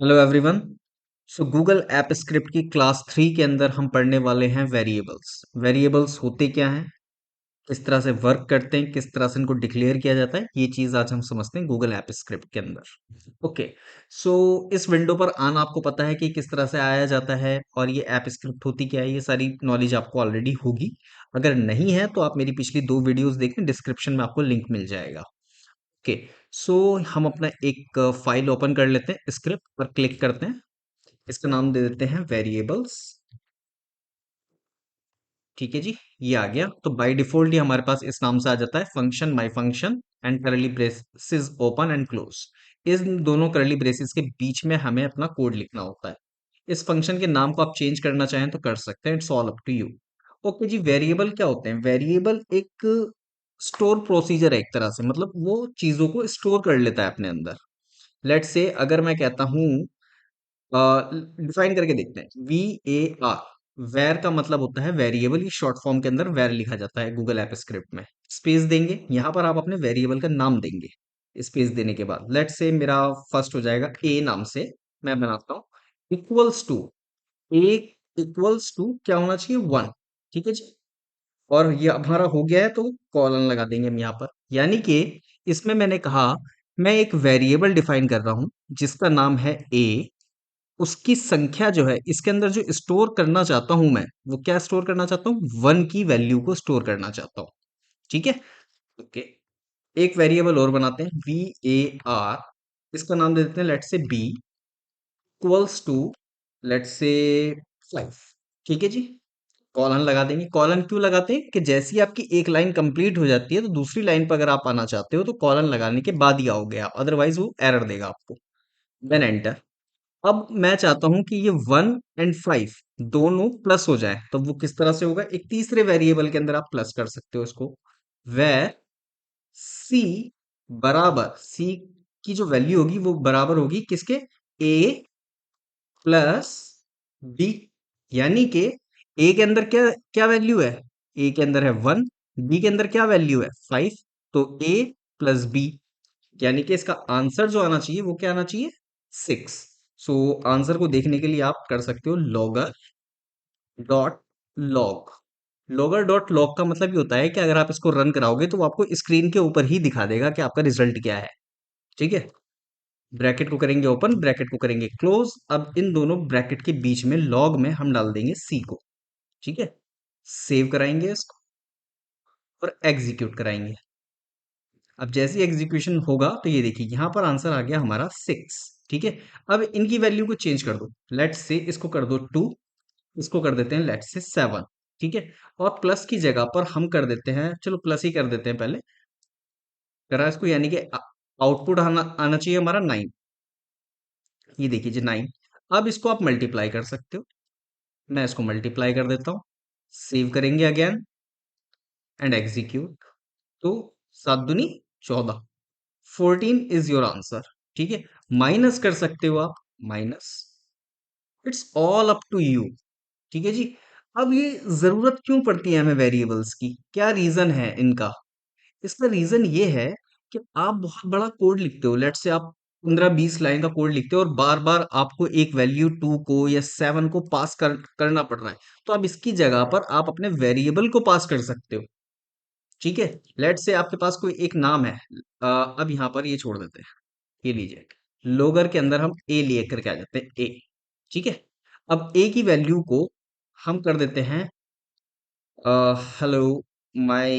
Hello everyone. सो Google app script की class 3 के अंदर हम पढ़ने वाले हैं वेरिएबल्स। वेरिएबल्स होते क्या हैं, किस तरह से वर्क करते हैं, किस तरह से इनको डिक्लेयर किया जाता है, ये चीज़ आज हम समझते हैं गूगल ऐप स्क्रिप्ट के अंदर। ओके। सो इस विंडो पर आना आपको पता है कि किस तरह से आया जाता है और ये ऐप स्क्रिप्ट होती क्या है, ये सारी नॉलेज आपको ऑलरेडी होगी। अगर नहीं है तो आप मेरी पिछली 2 वीडियोस देखें, डिस्क्रिप्शन में आपको लिंक मिल जाएगा। ओके। सो हम अपना एक फाइल ओपन कर लेते हैं, स्क्रिप्ट पर क्लिक करते हैं, इसका नाम दे देते हैं वेरिएबल्स। ठीक है जी, ये आ गया। तो बाय डिफॉल्ट ये हमारे पास इस नाम से आ जाता है, function my function and curly braces open and close. इन दोनों करली ब्रेसेस के बीच में हमें अपना कोड लिखना होता है। इस फंक्शन के नाम को आप चेंज करना चाहें तो कर सकते हैं, it's all up to you. Okay जी, वेरिएबल क्या होते हैं? वेरिएबल एक स्टोर प्रोसीजर है, एक तरह से मतलब वो चीजों को स्टोर कर लेता है अपने अंदर। लेट से अगर मैं कहता हूं, डिफाइन करके देखते हैं, वी ए आर। वेर का मतलब होता है वेरिएबल, ये शॉर्ट फॉर्म के अंदर वेर लिखा जाता है गूगल ऐप स्क्रिप्ट में। स्पेस देंगे, यहां पर आप अपने वेरिएबल का नाम देंगे। स्पेस देने के बाद लेट से मेरा फर्स्ट हो जाएगा ए नाम से, मैं बनाता हूँ equals to A. Equals to क्या होना चाहिए? 1। ठीक है जी। और ये अब हमारा हो गया है तो कॉलन लगा देंगे हम यहाँ पर। यानी कि इसमें मैंने कहा मैं एक वेरिएबल डिफाइन कर रहा हूं जिसका नाम है ए। उसकी संख्या जो है इसके अंदर जो स्टोर करना चाहता हूं मैं, वो क्या स्टोर करना चाहता हूँ? 1 की वैल्यू को स्टोर करना चाहता हूँ। ठीक है। ओके। एक वेरिएबल और बनाते हैं, वी ए आर। इसका नाम दे देते हैं लेट से बी इक्वल्स टू लेट से 5। ठीक है जी। कॉलन लगा देंगे। कॉलन क्यों लगाते हैं कि जैसे ही आपकी एक लाइन कंप्लीट हो जाती है तो दूसरी लाइन पर अगर आप आना चाहते हो तो कॉलन लगाने के बाद ही आओगे आप, अदरवाइज वो एरर देगा आपको। Then enter. अब मैं चाहता हूं कि ये 1 और 5 दोनों प्लस हो जाए, तो वो किस तरह से होगा? एक तीसरे वेरिएबल के अंदर आप प्लस कर सकते हो इसको। वेर सी बराबर, सी की जो वैल्यू होगी वो बराबर होगी किसके? ए प्लस बी। यानी कि ए के अंदर क्या क्या वैल्यू है? ए के अंदर है 1, बी के अंदर क्या वैल्यू है? 5। तो ए प्लस बी, यानी कि इसका आंसर जो आना चाहिए वो क्या आना चाहिए? 6। सो आंसर को देखने के लिए आप कर सकते हो logger dot log. Logger dot log का मतलब ये होता है कि अगर आप इसको रन कराओगे तो वो आपको स्क्रीन के ऊपर ही दिखा देगा कि आपका रिजल्ट क्या है। ठीक है। ब्रैकेट को करेंगे ओपन, ब्रैकेट को करेंगे क्लोज। अब इन दोनों ब्रैकेट के बीच में लॉग में हम डाल देंगे सी को। ठीक है। सेव कराएंगे इसको और एग्जीक्यूट कराएंगे। अब जैसे ही एग्जीक्यूशन होगा तो ये देखिए यहाँ पर आंसर आ गया हमारा 6। ठीक है। अब इनकी वैल्यू को चेंज कर दो। लेट से इसको कर दो 2, इसको कर देते हैं लेट से 7। ठीक है। और प्लस की जगह पर हम कर देते हैं, चलो प्लस ही कर देते हैं पहले, करा इसको, यानी कि आउटपुट आना आना चाहिए हमारा 9। ये देखिए जी 9। अब इसको आप मल्टीप्लाई कर सकते हो। मैं इसको मल्टीप्लाई कर देता हूँ। सेव करेंगे अगेन एंड एग्जीक्यूट। तो 7 दूनी 14, 14 इज योर आंसर। ठीक है। माइनस कर सकते हो आप, minus. It's all up to you. ठीक है जी। अब ये जरूरत क्यों पड़ती है हमें वेरिएबल्स की, क्या रीजन है इनका? इसका रीजन ये है कि आप बहुत बड़ा कोड लिखते हो, लेट से आप 15-20 लाइन का कोड लिखते हो और बार बार आपको एक वैल्यू 2 को या 7 को पास करना पड़ रहा है। तो अब इसकी जगह पर आप अपने वेरिएबल को पास कर सकते हो। ठीक है। लेट से आपके पास कोई एक नाम है। अब यहाँ पर ये छोड़ देते हैं, ये लीजिए। लोगर के अंदर हम ए लिए करके आ जाते हैं, ए। ठीक है। अब ए की वैल्यू को हम कर देते हैं हेलो माय,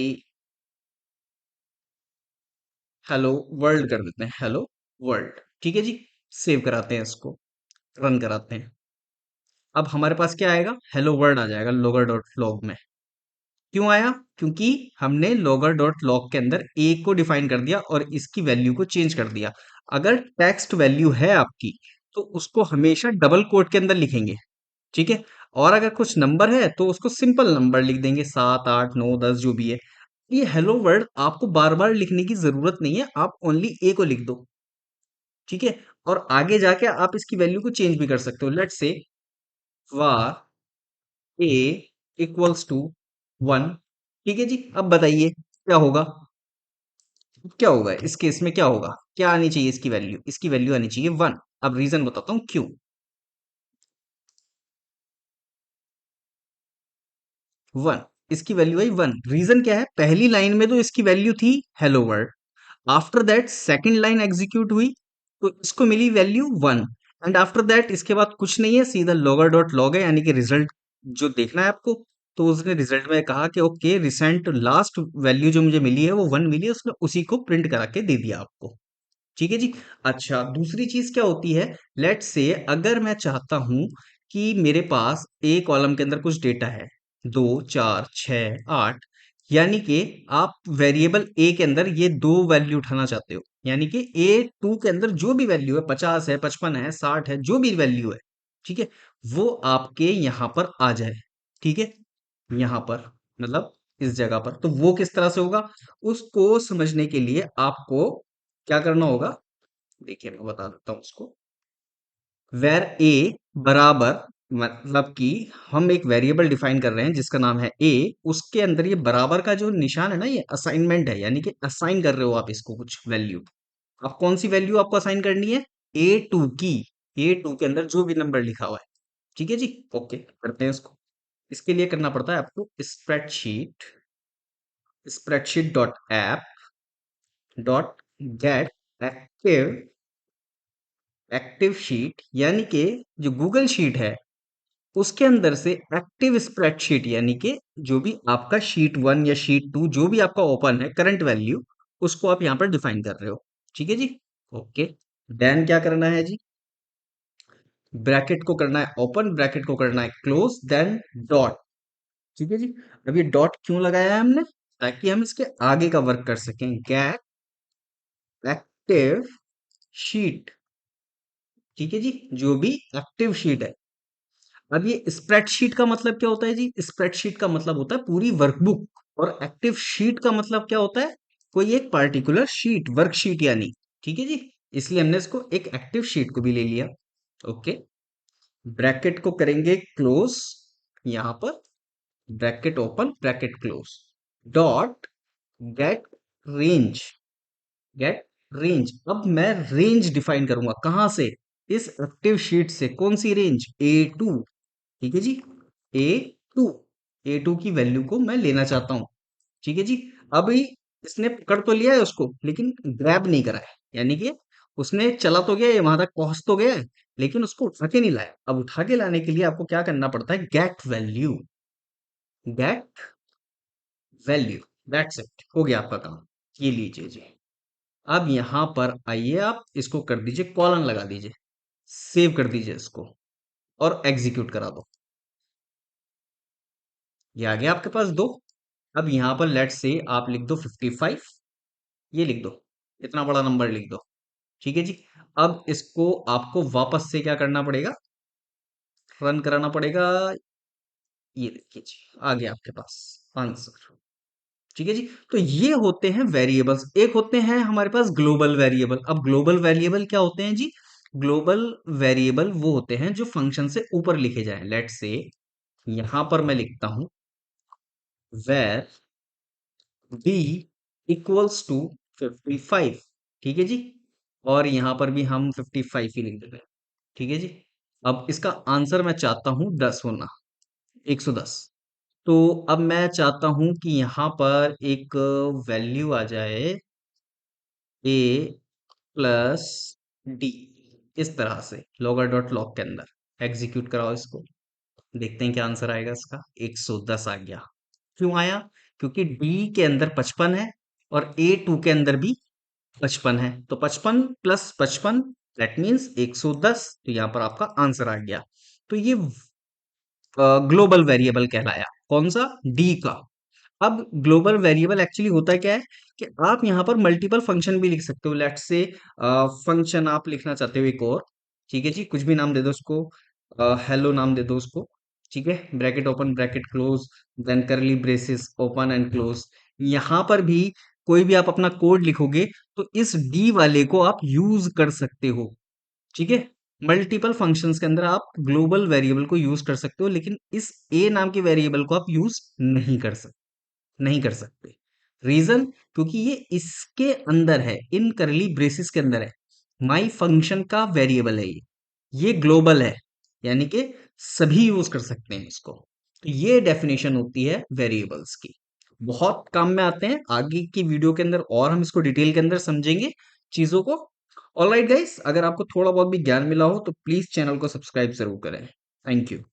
हेलो वर्ल्ड कर देते हैं, हेलो वर्ल्ड। ठीक है जी। सेव कराते हैं इसको, रन कराते हैं। अब हमारे पास क्या आएगा? हेलो वर्ल्ड आ जाएगा लोगर डॉट लॉग में। क्यों आया? क्योंकि हमने लोगर डॉट लॉग के अंदर ए को डिफाइन कर दिया और इसकी वैल्यू को चेंज कर दिया। अगर टेक्स्ट वैल्यू है आपकी तो उसको हमेशा डबल कोट के अंदर लिखेंगे। ठीक है। और अगर कुछ नंबर है तो उसको सिंपल नंबर लिख देंगे, 7 8 9 10 जो भी है। ये हेलो वर्ल्ड आपको बार बार लिखने की जरूरत नहीं है, आप ओनली ए को लिख दो। ठीक है। और आगे जाके आप इसकी वैल्यू को चेंज भी कर सकते हो। लेट से var a इक्वल्स टू 1। ठीक है जी। अब बताइए क्या होगा? क्या होगा इस केस में? क्या होगा? क्या आनी चाहिए इसकी वैल्यू? इसकी वैल्यू आनी चाहिए 1। अब रीजन बताता हूँ क्यों। 1, इसकी वैल्यू आई 1। रीजन क्या है, पहली लाइन में तो इसकी वैल्यू थी hello world, after that second line execute हुई तो इसको मिली वैल्यू 1, एंड आफ्टर दैट इसके बाद कुछ नहीं है, सीधा लॉगर डॉट लॉग है, यानी कि रिजल्ट जो देखना है आपको। तो उसने रिजल्ट में कहा कि ओके रिसेंट लास्ट वैल्यू जो मुझे मिली है वो 1 मिली है, उसने उसी को प्रिंट करा के दे दिया आपको। ठीक है जी। अच्छा, दूसरी चीज क्या होती है, लेट्स से अगर मैं चाहता हूं कि मेरे पास ए कॉलम के अंदर कुछ डेटा है, 2 4 6 8, यानी कि आप वेरिएबल ए के अंदर ये दो वैल्यू उठाना चाहते हो, यानी कि A2 के अंदर जो भी वैल्यू है, 50 है, 55 है, 60 है, जो भी वैल्यू है, ठीक है, वो आपके यहां पर आ जाए। ठीक है, यहां पर मतलब इस जगह पर, तो वो किस तरह से होगा, उसको समझने के लिए आपको क्या करना होगा, देखिए मैं बता देता हूँ उसको। वेर ए बराबर, मतलब कि हम एक वेरिएबल डिफाइन कर रहे हैं जिसका नाम है ए, उसके अंदर ये बराबर का जो निशान है ना, ये असाइनमेंट है, यानी कि असाइन कर रहे हो आप इसको कुछ वैल्यू। अब कौन सी वैल्यू आपको असाइन करनी है, A2 की, A2 के अंदर जो भी नंबर लिखा हुआ है। ठीक है जी, ओके करते हैं इसको। इसके लिए करना पड़ता है आपको spreadsheet, spreadsheet dot app dot gate active, active sheet, यानी कि जो गूगल शीट है उसके अंदर से एक्टिव स्प्रेडशीट, यानी कि जो भी आपका शीट 1 या शीट 2 जो भी आपका ओपन है करंट वैल्यू, उसको आप यहाँ पर डिफाइन कर रहे हो। ठीक है जी, ओके। देन क्या करना है जी, ब्रैकेट को करना है ओपन, ब्रैकेट को करना है क्लोज, देन डॉट। ठीक है जी। अब ये डॉट क्यों लगाया है हमने, ताकि हम इसके आगे का वर्क कर सकें, गेट एक्टिव शीट। ठीक है जी, जो भी एक्टिव शीट है। अब ये स्प्रेडशीट का मतलब क्या होता है जी, स्प्रेडशीट का मतलब होता है पूरी वर्कबुक, और एक्टिव शीट का मतलब क्या होता है, कोई एक पार्टिकुलर शीट, वर्कशीट यानी। ठीक है जी, इसलिए हमने इसको एक एक्टिव शीट को भी ले लिया। ओके, ब्रैकेट को करेंगे क्लोज, यहां पर bracket open bracket close, dot get range, get range. अब मैं रेंज डिफाइन करूंगा कहां से, इस एक्टिव शीट से। कौन सी रेंज, A2। ठीक है जी, A2, A2 की वैल्यू को मैं लेना चाहता हूं। ठीक है जी। अभी इसने पकड़ तो लिया है उसको, लेकिन ग्रैब नहीं करा है, यानी कि उसने चला तो गया है, वहां तक पहुंच तो गया है, लेकिन उसको उठा के नहीं लाया। अब उठा के लाने के लिए आपको क्या करना पड़ता है, get value, get value, that's it, हो गया आपका काम। ये लीजिए जी। अब यहां पर आइए, आप इसको कर दीजिए कॉलन लगा दीजिए, सेव कर दीजिए इसको, और एग्जीक्यूट करा दो। ये आ गया आपके पास दो। अब यहां पर लेट से आप लिख दो 55, ये लिख दो, इतना बड़ा नंबर लिख दो। ठीक है जी। अब इसको आपको वापस से क्या करना पड़ेगा, रन कराना पड़ेगा। ये देखिए जी, आ गया आपके पास आंसर। ठीक है जी। तो ये होते हैं वेरिएबल्स, एक होते हैं हमारे पास ग्लोबल वेरिएबल। अब ग्लोबल वेरिएबल क्या होते हैं जी, ग्लोबल वेरिएबल वो होते हैं जो फंक्शन से ऊपर लिखे जाएं। लेट से यहां पर मैं लिखता हूं वेर b इक्वल्स टू 55। ठीक है जी, और यहां पर भी हम 55 ही लिख देते हैं। ठीक है जी। अब इसका आंसर मैं चाहता हूं 10 होना, 110। तो अब मैं चाहता हूं कि यहां पर एक वैल्यू आ जाए, ए प्लस डी, इस तरह से लॉगर डॉट लॉग के अंदर एग्जीक्यूट कराओ इसको। देखते हैं क्या आंसर आएगा इसका, 110 आ गया। क्यों आया, क्योंकि डी के अंदर 55 है, और A2 के अंदर भी 55 है, तो 55 + 55 दैट मीन्स 110, तो यहां पर आपका आंसर आ गया। तो ये ग्लोबल वेरिएबल कहलाया, कौन सा, डी का। अब ग्लोबल वेरिएबल एक्चुअली होता है क्या है, कि आप यहाँ पर मल्टीपल फंक्शन भी लिख सकते हो। लेट्स से फंक्शन आप लिखना चाहते हो एक और, ठीक है जी, कुछ भी नाम दे दो उसको, हेलो नाम दे दो उसको। ठीक है, bracket open bracket close, then curly braces open and close. यहाँ पर भी कोई भी आप अपना कोड लिखोगे तो इस डी वाले को आप यूज कर सकते हो। ठीक है, मल्टीपल फंक्शंस के अंदर आप ग्लोबल वेरिएबल को यूज कर सकते हो, लेकिन इस ए नाम के वेरिएबल को आप यूज नहीं कर सकते। रीजन, क्योंकि ये इसके अंदर है, इन करली ब्रेसिस के अंदर है। माई फंक्शन का वेरिएबल है ये ग्लोबल है, यानी कि सभी यूज कर सकते हैं इसको। तो ये डेफिनेशन होती है वेरिएबल्स की। बहुत काम में आते हैं, आगे की वीडियो के अंदर और हम इसको डिटेल के अंदर समझेंगे चीजों को। ऑलराइट गाइस, अगर आपको थोड़ा बहुत भी ज्ञान मिला हो तो प्लीज चैनल को सब्सक्राइब जरूर करें। Thank you.